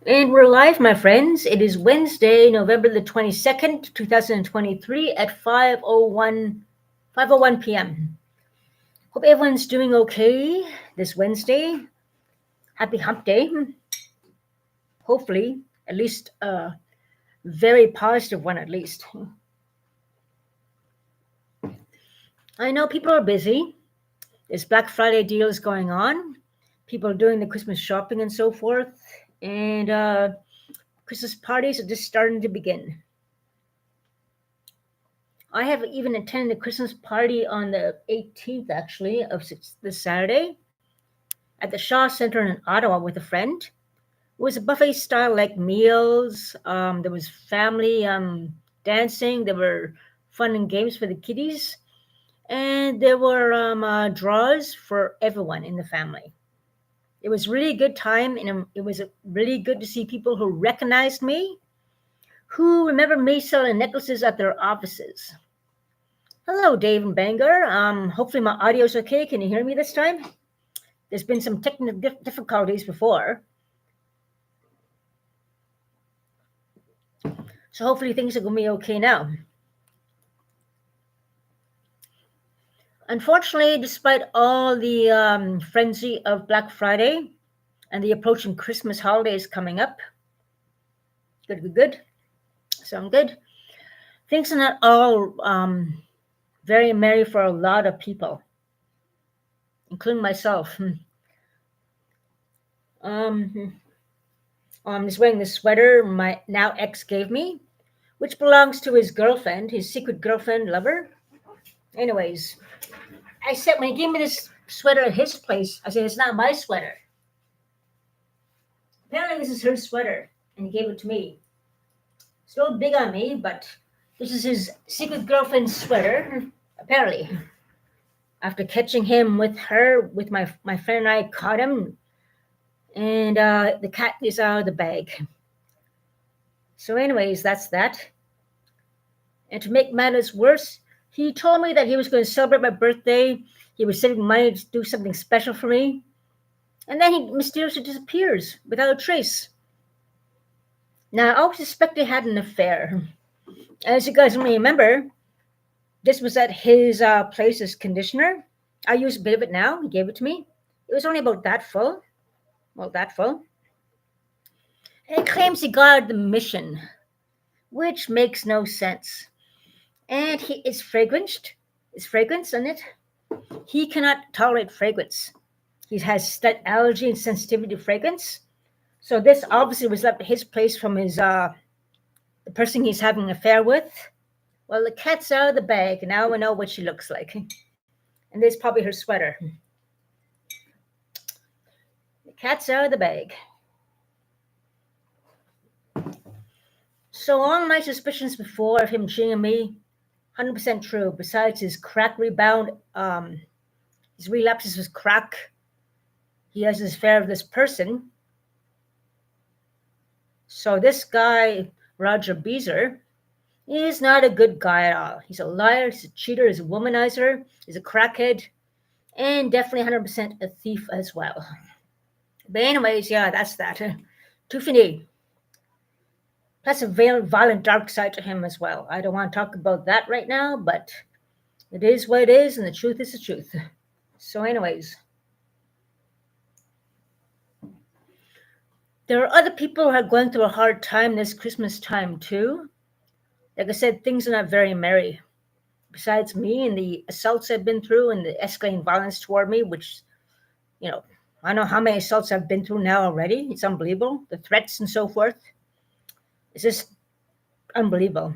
And we're live, my friends. It is Wednesday, November the 22nd, 2023 at 5:01 p.m. Hope everyone's doing okay this Wednesday. Happy hump day. Hopefully, at least a very positive one at least. I know people are busy. There's Black Friday deals going on. People are doing the Christmas shopping and so forth. And Christmas parties are just starting to begin. I have even attended a Christmas party on the 18th, actually, of this Saturday at the Shaw Center in Ottawa with a friend. It was a buffet style like meals. There was family dancing. There were fun and games for the kiddies. And there were draws for everyone in the family. It was really a good time, and it was really good to see people who recognized me, who remember me selling necklaces at their offices. Hello, Dave and Bangor. Hopefully my audio's okay. Can you hear me this time? There's been some technical difficulties before. So hopefully things are going to be okay now. Unfortunately, despite all the frenzy of Black Friday and the approaching Christmas holidays coming up, good, sound good. Things are not all very merry for a lot of people, including myself. I'm just wearing the sweater my now ex gave me, which belongs to his girlfriend, his secret girlfriend, lover. Anyways, I said when he gave me this sweater at his place, I said, it's not my sweater. Apparently, this is her sweater, and he gave it to me. It's a little big on me, but this is his secret girlfriend's sweater, apparently. After catching him with her, with my friend and I caught him, and the cat is out of the bag. So, anyways, that's that. And to make matters worse, he told me that he was going to celebrate my birthday. He was saving money to do something special for me. And then he mysteriously disappears without a trace. Now, I always suspected he had an affair. As you guys may remember, this was at his place as conditioner. I use a bit of it now. He gave it to me. It was only about that full. Well, that full. And he claims he got the mission, which makes no sense. And he is fragrance in it. He cannot tolerate fragrance. He has slight allergy and sensitivity to fragrance. So this obviously was left at his place from his the person he's having an affair with. Well, the cat's out of the bag, and now we know what she looks like. And there's probably her sweater. The cat's out of the bag. So all my suspicions before of him cheating on me, 100% true. Besides his crack rebound, his relapses with crack, he has his affair with this person. So this guy, Roger Beezer, is not a good guy at all. He's a liar, he's a cheater, he's a womanizer, he's a crackhead, and definitely 100% a thief as well. But anyways, yeah, that's that. Tout fini. Plus a violent dark side to him as well. I don't want to talk about that right now, but it is what it is, and the truth is the truth. So anyways, there are other people who are going through a hard time this Christmas time too. Like I said, things are not very merry. Besides me and the assaults I've been through and the escalating violence toward me, which, I don't know how many assaults I've been through now already. It's unbelievable. The threats and so forth. It's just unbelievable.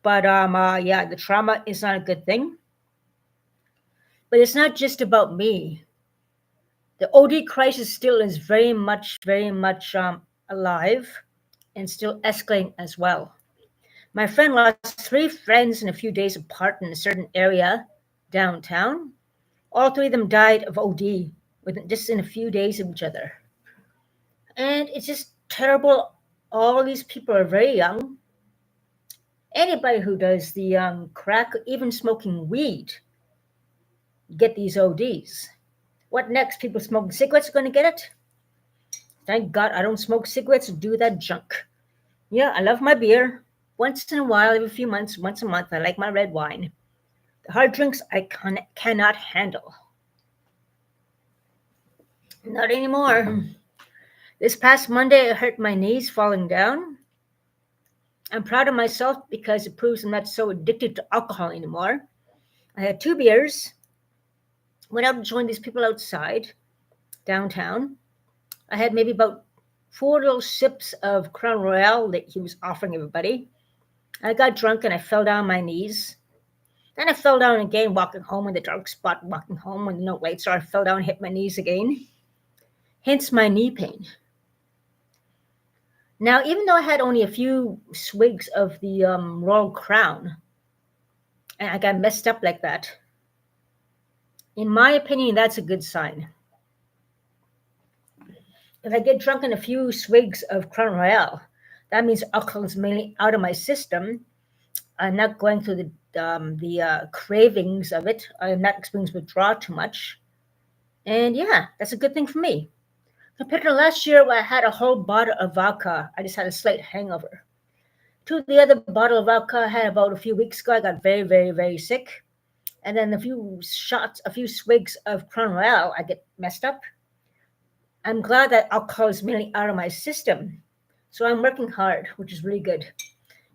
But yeah, the trauma is not a good thing. But it's not just about me. The OD crisis still is very much alive and still escalating as well. My friend lost 3 friends in a few days apart in a certain area downtown. All 3 of them died of OD just in a few days of each other. And it's just terrible. All these people are very young. Anybody who does the crack, even smoking weed, get these ODs. What next? People smoking cigarettes are going to get it? Thank God I don't smoke cigarettes or do that junk. Yeah, I love my beer. Once in a while, every few months, once a month, I like my red wine. The hard drinks I cannot handle. Not anymore. This past Monday, I hurt my knees falling down. I'm proud of myself because it proves I'm not so addicted to alcohol anymore. I had 2 beers, went out and joined these people outside downtown. I had maybe about 4 little sips of Crown Royale that he was offering everybody. I got drunk and I fell down on my knees. Then I fell down again walking home in the dark spot, walking home when no lights are. I fell down and hit my knees again. Hence my knee pain. Now, even though I had only a few swigs of the Royal Crown, and I got messed up like that, in my opinion, that's a good sign. If I get drunk on a few swigs of Crown Royale, that means alcohol is mainly out of my system. I'm not going through the cravings of it. I'm not experiencing withdrawal too much. And yeah, that's a good thing for me. Compared to last year where I had a whole bottle of vodka, I just had a slight hangover. To the other bottle of vodka I had about a few weeks ago, I got very, very, very sick. And then a few swigs of Crown Royale, I get messed up. I'm glad that alcohol is mainly out of my system. So I'm working hard, which is really good.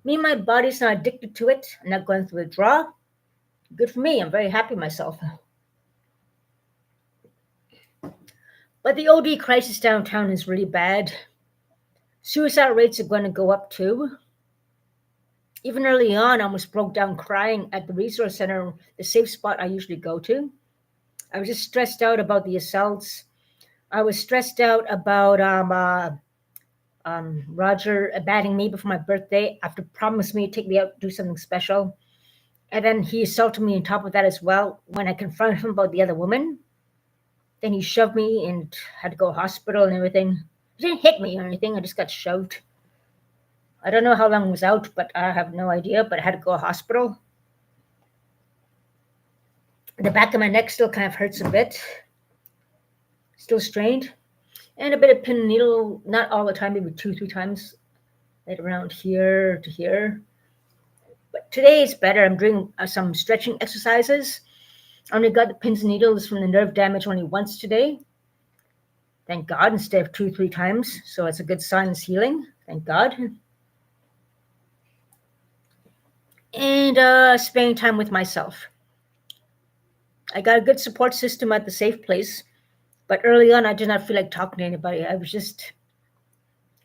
Me, my body's not addicted to it. I'm not going through withdrawal. Good for me. I'm very happy with myself. But the OD crisis downtown is really bad. Suicide rates are going to go up too. Even early on, I almost broke down crying at the resource center, the safe spot I usually go to. I was just stressed out about the assaults. I was stressed out about Roger abandoning me before my birthday after promising me to take me out to do something special. And then he assaulted me on top of that as well when I confronted him about the other woman. Then he shoved me and had to go to hospital and everything. He didn't hit me or anything. I just got shoved. I don't know how long I was out, but I have no idea. But I had to go to hospital. The back of my neck still kind of hurts a bit. Still strained. And a bit of pin and needle, not all the time, maybe 2-3 times. Right around here to here. But today is better. I'm doing some stretching exercises. I only got the pins and needles from the nerve damage only once today. Thank God, instead of 2-3 times. So it's a good sign it's healing. Thank God. And spending time with myself. I got a good support system at the safe place. But early on, I did not feel like talking to anybody.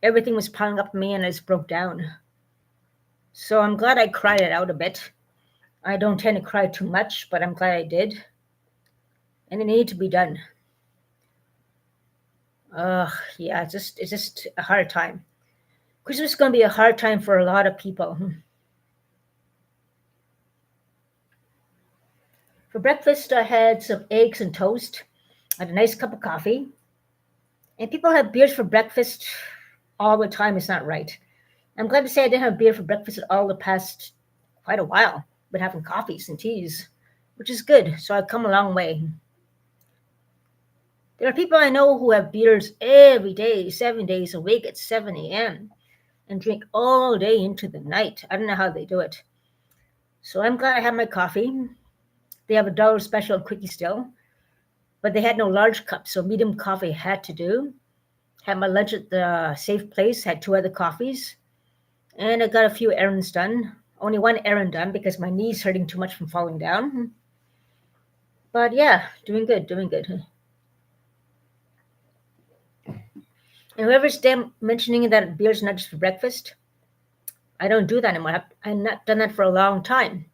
Everything was piling up on me and I just broke down. So I'm glad I cried it out a bit. I don't tend to cry too much, but I'm glad I did. And it needed to be done. Yeah, it's just a hard time. Christmas is going to be a hard time for a lot of people. For breakfast, I had some eggs and toast. I had a nice cup of coffee. And people have beers for breakfast all the time. It's not right. I'm glad to say I didn't have beer for breakfast at all the past quite a while. Been having coffees and teas, which is good. So I've come a long way. There are people I know who have beers every day, 7 days a week at 7 a.m. and drink all day into the night. I don't know how they do it. So I'm glad I have my coffee. They have $1 special quickie still, but they had no large cups, so medium coffee had to do. Had my lunch at the safe place, had 2 other coffees, and I got a few errands done. Only one errand done because my knee's hurting too much from falling down. But yeah, doing good. And whoever's mentioning that beer's not just for breakfast, I don't do that anymore. I've not done that for a long time.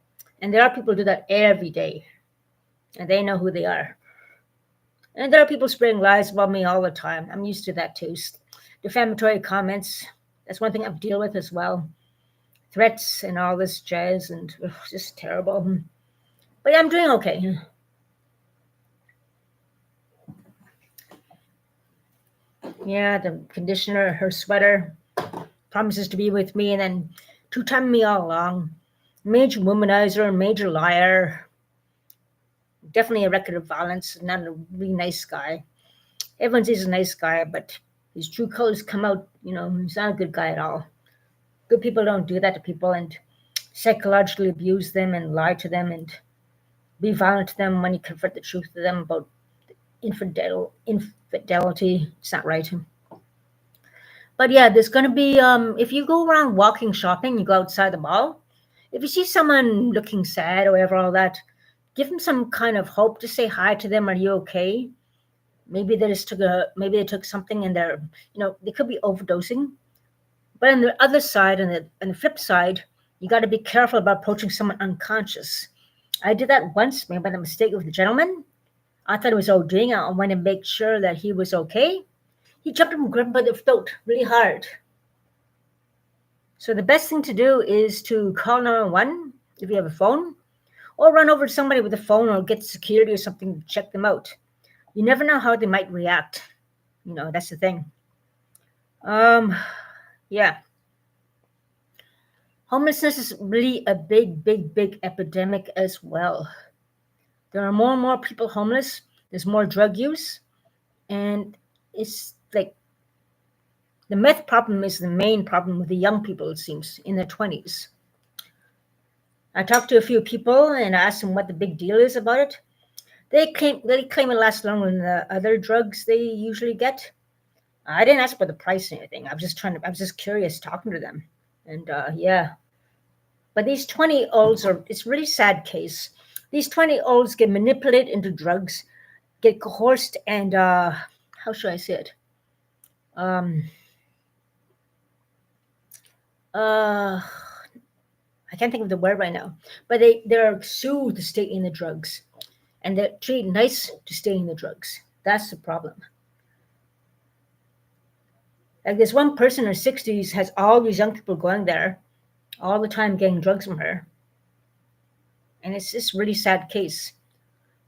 And there are people who do that every day. And they know who they are. And there are people spreading lies about me all the time. I'm used to that too. Defamatory comments. That's one thing I've dealt with as well. Threats and all this jazz and just terrible. But yeah, I'm doing okay. Yeah, the conditioner, her sweater, promises to be with me and then two-time me all along. Major womanizer, major liar. Definitely a record of violence, not a really nice guy. Everyone says he's a nice guy, but his true colors come out. He's not a good guy at all. Good people don't do that to people and psychologically abuse them and lie to them and be violent to them when you confront the truth to them about infidelity. It's not right. But yeah, there's gonna be if you go around walking shopping, you go outside the mall. If you see someone looking sad or whatever, all that, give them some kind of hope. Just say hi to them. Are you okay? Maybe maybe they took something and they could be overdosing. But on the other side, on the flip side, you got to be careful about approaching someone unconscious. I did that once, made by the mistake with a gentleman. I thought he was ODing. I went to make sure that he was okay. He jumped up and grabbed him by the throat really hard. So the best thing to do is to call 911 if you have a phone, or run over to somebody with a phone, or get security or something to check them out. You never know how they might react. That's the thing. Yeah. Homelessness is really a big, big, big epidemic as well. There are more and more people homeless. There's more drug use. And it's like the meth problem is the main problem with the young people, it seems, in their 20s. I talked to a few people and asked them what the big deal is about it. They claim it lasts longer than the other drugs they usually get. I didn't ask about the price or anything. I was just curious talking to them. And yeah. But these 20-olds it's a really sad case. These 20-olds get manipulated into drugs, get coerced, and how should I say it? I can't think of the word right now. But they're sued to stay in the drugs. And they're treated nice to stay in the drugs. That's the problem. Like this one person in her 60s has all these young people going there all the time getting drugs from her. And it's just a really sad case.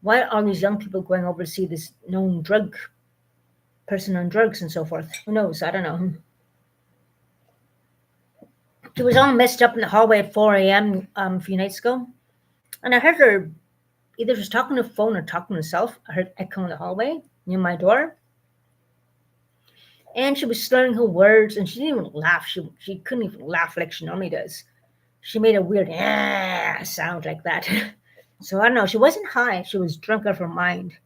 Why are all these young people going over to see this known drug person on drugs and so forth? Who knows? I don't know. She was all messed up in the hallway at 4 a.m. A few nights ago. And I heard her either she was talking to the phone or talking to herself. I heard echo in the hallway near my door. And she was slurring her words, and she didn't even laugh. She couldn't even laugh like she normally does. She made a weird sound like that. So I don't know. She wasn't high. She was drunk out of her mind.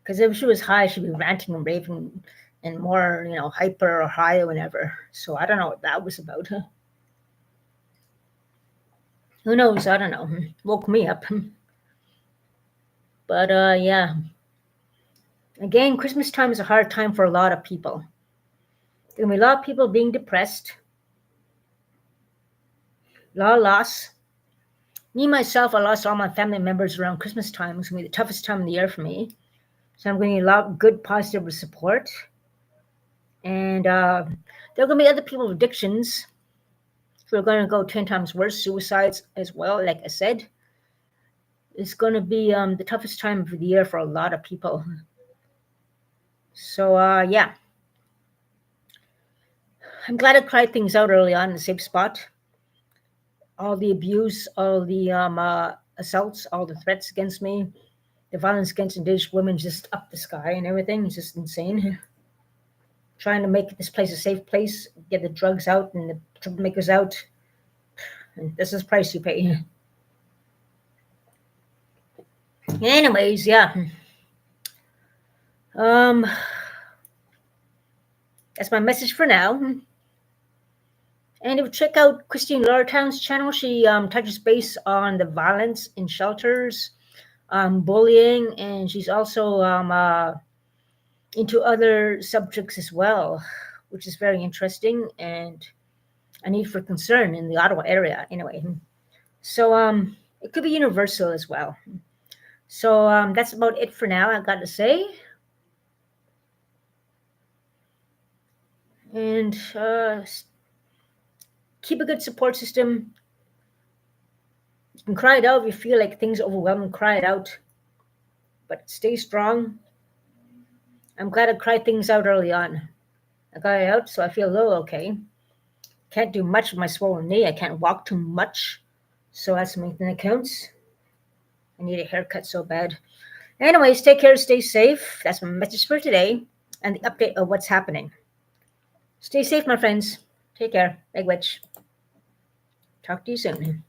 Because if she was high, she'd be ranting and raving and more, hyper or high or whatever. So I don't know what that was about. Who knows? I don't know. Woke me up. But yeah. Again, Christmas time is a hard time for a lot of people. There will be a lot of people being depressed. A lot of loss. Me, myself, I lost all my family members around Christmas time. It's going to be the toughest time of the year for me. So I'm going to need a lot of good, positive support. And there are going to be other people with addictions who are going to go 10 times worse. Suicides as well, like I said. It's going to be the toughest time of the year for a lot of people. So, yeah. I'm glad I cried things out early on in a safe spot. All the abuse, all the assaults, all the threats against me, the violence against Indigenous women just up the sky and everything. It's just insane. Trying to make this place a safe place, get the drugs out and the troublemakers out. And this is the price you pay. Anyways, yeah. That's my message for now. And if you check out Christine Lauritown's channel, she touches base on the violence in shelters, bullying, and she's also into other subjects as well, which is very interesting and a need for concern in the Ottawa area anyway. So it could be universal as well. So that's about it for now, I got to say. And keep a good support system. You can cry it out if you feel like things are overwhelming, cry it out. But stay strong. I'm glad I cried things out early on. I got it out, so I feel a little okay. Can't do much with my swollen knee. I can't walk too much. So that's the main thing that counts. I need a haircut so bad. Anyways, take care, stay safe. That's my message for today. and the update of what's happening. Stay safe, my friends. Take care. Egg Witch. Talk to you soon.